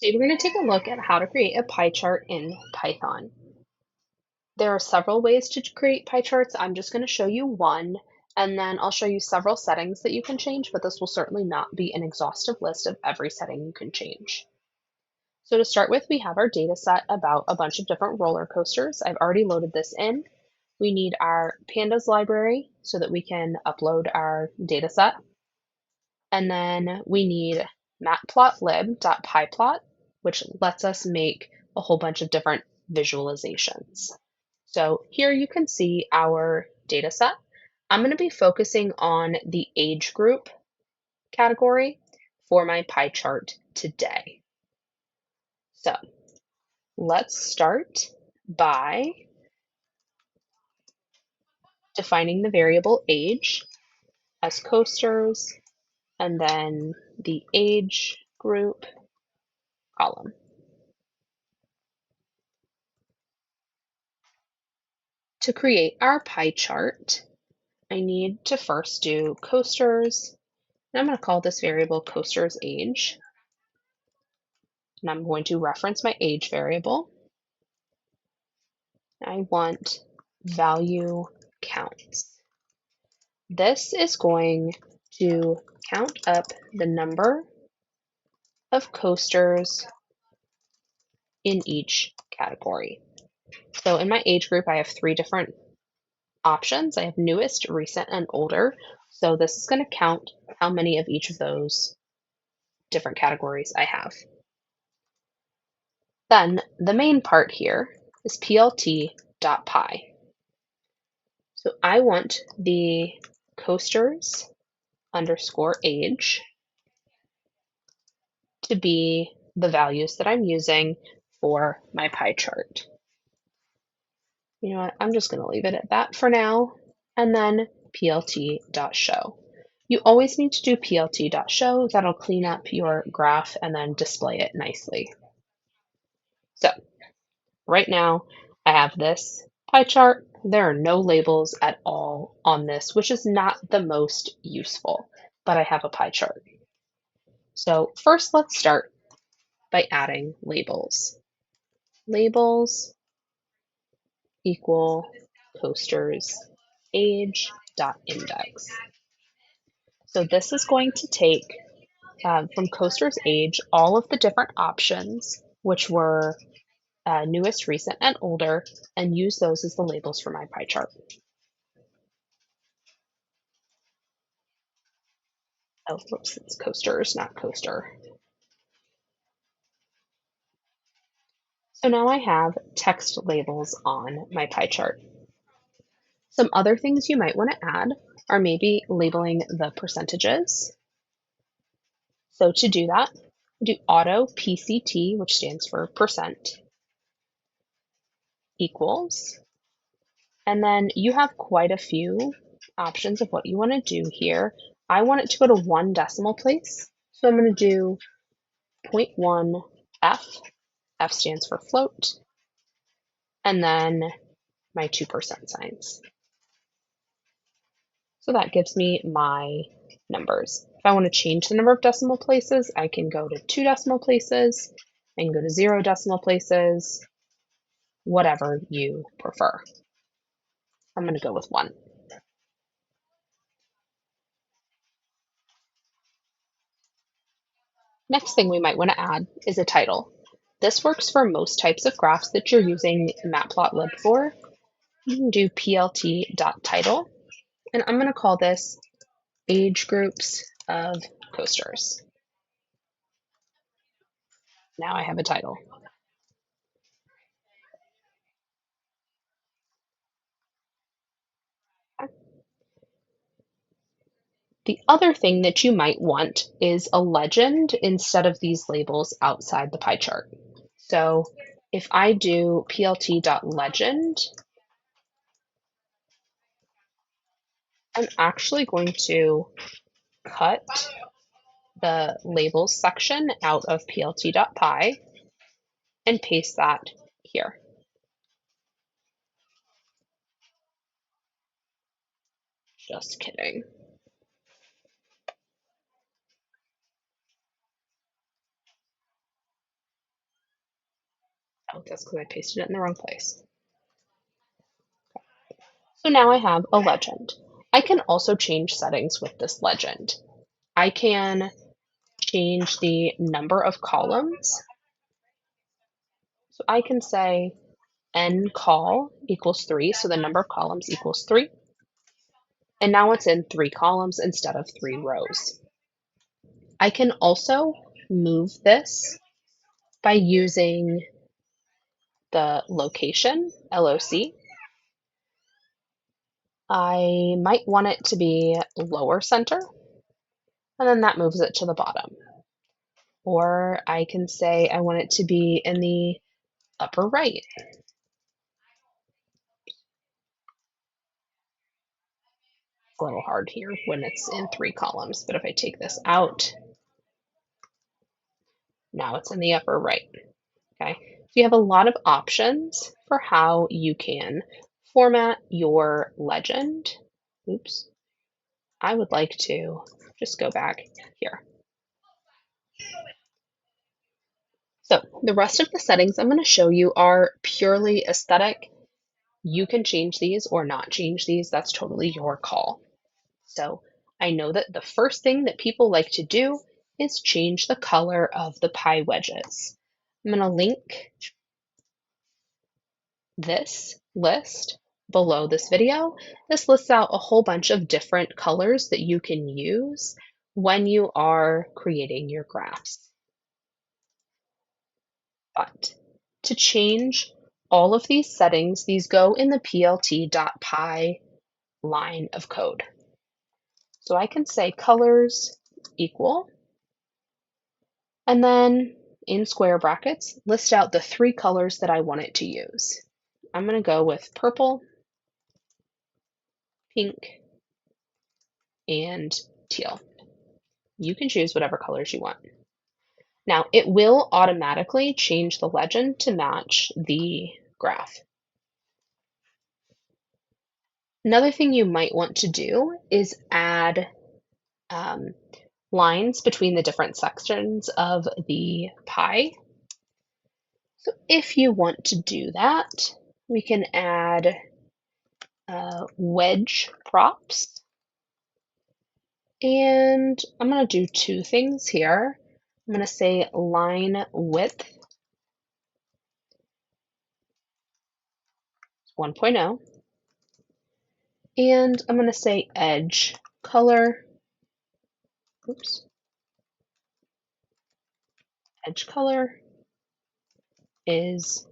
Today we're going to take a look at how to create a pie chart in Python. There are several ways to create pie charts. I'm just going to show you one, and then I'll show you several settings that you can change, but this will certainly not be an exhaustive list of every setting you can change. So to start with, we have our data set about a bunch of different roller coasters. I've already loaded this in. We need our pandas library so that we can upload our data set. And then we need matplotlib.pyplot, which lets us make a whole bunch of different visualizations. So here you can see our data set. I'm going to be focusing on the age group category for my pie chart today. So let's start by defining the variable age as coasters and then the age group column. To create our pie chart, I need to first do coasters, and I'm going to call this variable coasters age, and I'm going to reference my age variable. I want value counts. This is going to count up the number of coasters in each category. So in my age group, I have three different options. I have newest, recent, and older. So this is going to count how many of each of those different categories I have. Then the main part here is plt.py. So I want the coasters underscore age to be the values that I'm using for my pie chart. You know what, I'm just going to leave it at that for now, and then plt.show. You always need to do plt.show. That'll clean up your graph and then display it nicely. So right now I have this pie chart. There are no labels at all on this, which is not the most useful, but I have a pie chart. So first let's start by adding labels. Labels equal coasters age.index. So this is going to take from coasters age all of the different options, which were newest, recent, and older, and use those as the labels for my pie chart. Oh, whoops, it's coasters, not coaster. So now I have text labels on my pie chart. Some other things you might want to add are maybe labeling the percentages. So to do that, do auto PCT, which stands for percent, equals, and then you have quite a few options of what you want to do here. I want it to go to one decimal place, so I'm going to do 0.1 F. F stands for float, and then my 2% signs. So that gives me my numbers. If I want to change the number of decimal places, I can go to 2 decimal places, I can go to 0 decimal places, whatever you prefer. I'm going to go with 1. Next thing we might want to add is a title. This works for most types of graphs that you're using Matplotlib for. You can do plt.title, and I'm going to call this age groups of coasters. Now I have a title. The other thing that you might want is a legend instead of these labels outside the pie chart. So if I do plt.legend, I'm actually going to cut the labels section out of plt.py and paste that here. Just kidding. Oh, that's because I pasted it in the wrong place. So now I have a legend. I can also change settings with this legend. I can change the number of columns. So I can say ncol equals 3, so the number of columns equals 3. And now it's in 3 columns instead of 3 rows. I can also move this by using the location, LOC. I might want it to be lower center, and then that moves it to the bottom. Or I can say I want it to be in the upper right. It's a little hard here when it's in 3 columns, but if I take this out, now it's in the upper right. Okay, so you have a lot of options for how you can format your legend. Oops, I would like to just go back here. So the rest of the settings I'm going to show you are purely aesthetic. You can change these or not change these. That's totally your call. So I know that the first thing that people like to do is change the color of the pie wedges. I'm going to link this list below this video. This lists out a whole bunch of different colors that you can use when you are creating your graphs. But to change all of these settings, these go in the plt.py line of code. So I can say colors equal, and then in square brackets, list out the 3 colors that I want it to use. I'm going to go with purple, pink, and teal. You can choose whatever colors you want. Now, it will automatically change the legend to match the graph. Another thing you might want to do is add lines between the different sections of the pie. So if you want to do that, we can add wedge props. And I'm going to do 2 things here. I'm going to say line width 1.0. And I'm going to say edge color. Oops. Edge color is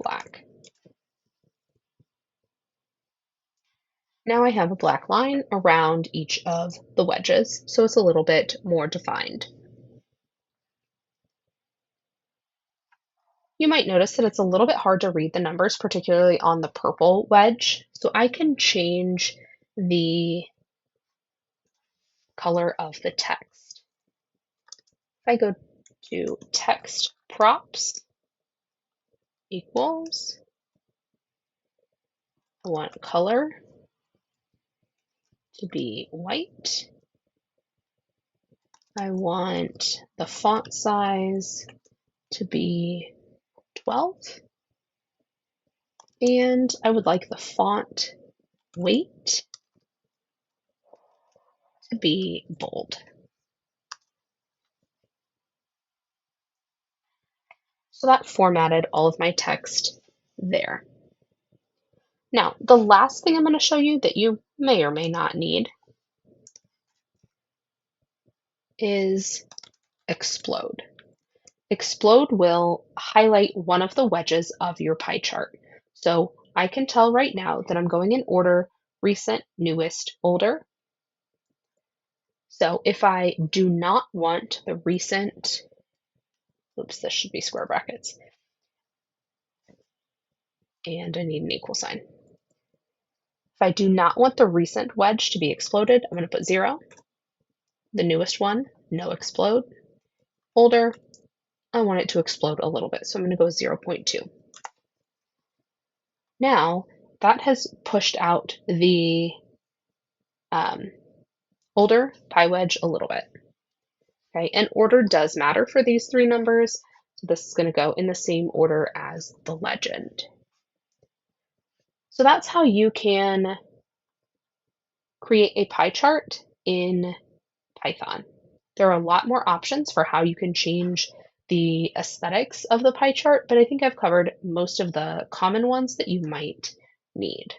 black. Now I have a black line around each of the wedges, so it's a little bit more defined. You might notice that it's a little bit hard to read the numbers, particularly on the purple wedge. So I can change the color of the text. If I go to text props equals, I want color to be white. I want the font size to be 12. And I would like the font weight to be bold. So that formatted all of my text there. Now, the last thing I'm going to show you that you may or may not need is Explode. Explode will highlight one of the wedges of your pie chart. So I can tell right now that I'm going in order recent, newest, older. So if I do not want the recent, oops, this should be square brackets, and I need an equal sign. If I do not want the recent wedge to be exploded, I'm going to put 0. The newest one, no explode. Older, I want it to explode a little bit, so I'm going to go 0.2. Now, that has pushed out the older pie wedge a little bit. Okay, and order does matter for these 3 numbers, So this is going to go in the same order as the legend. So that's how you can create a pie chart in Python. There are a lot more options for how you can change the aesthetics of the pie chart, but I think I've covered most of the common ones that you might need.